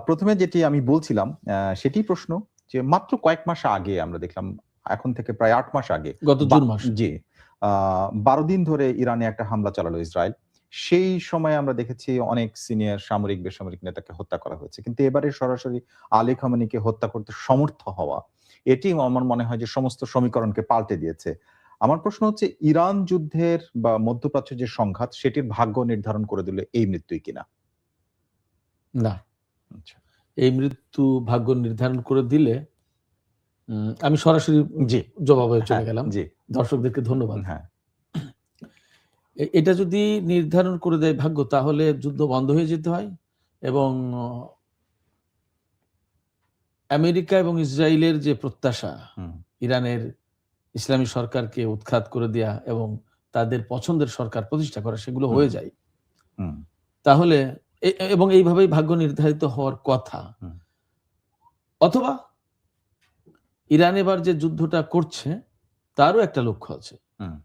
প্রথমে যেটি আমি বলছিলাম সেটি প্রশ্ন যে মাত্র কয়েক মাস আগে আমরা দেখলাম, এখন থেকে প্রায় ৮ মাস আগে গত জুন মাস জি ১২ দিন ধরে ইরানে একটা হামলা চালালো ইসরায়েল। সেই সময় আমরা দেখেছি অনেক সিনিয়র সামরিক বেসামরিক নেতাকে হত্যা করা হয়েছে। কিন্তু এবারে সরাসরি আলী খামেনিকে হত্যা করতে সমর্থ হওয়া, এটি আমার মনে হয় যে সমস্ত সমীকরণকে পাল্টে দিয়েছে। আমার প্রশ্ন হচ্ছে ইরান যুদ্ধের বা মধ্যপ্রাচ্যের যে সংঘাত সেটির ভাগ্য নির্ধারণ করে দিল এই মৃত্যুই কিনা? না, আচ্ছা। এই মৃত্যু ভাগ্য নির্ধারণ করে দিলে আমি সরাসরি জি। জবাবে চলে হ্যাঁ, গেলাম। জি। দর্শকদেরকে ধন্যবাদ। হ্যাঁ। এটা যদি নির্ধারণ করে দেয় ভাগ্য, তাহলে যুদ্ধ বন্ধ হয়ে যেতে হয় এবং আমেরিকা এবং ইসরায়েলের যে প্রত্যাশা ইরানের ইসলামী সরকারকে উৎখাত করে দেয়া এবং তাদের পছন্দের সরকার প্রতিষ্ঠা করা, সেগুলো হয়ে যায়, তাহলে এবং এইভাবেই ভাগ্য নির্ধারিত হওয়ার কথা। অথবা ইরান এবার যে যুদ্ধটা করছে তারও একটা লক্ষ্য আছে।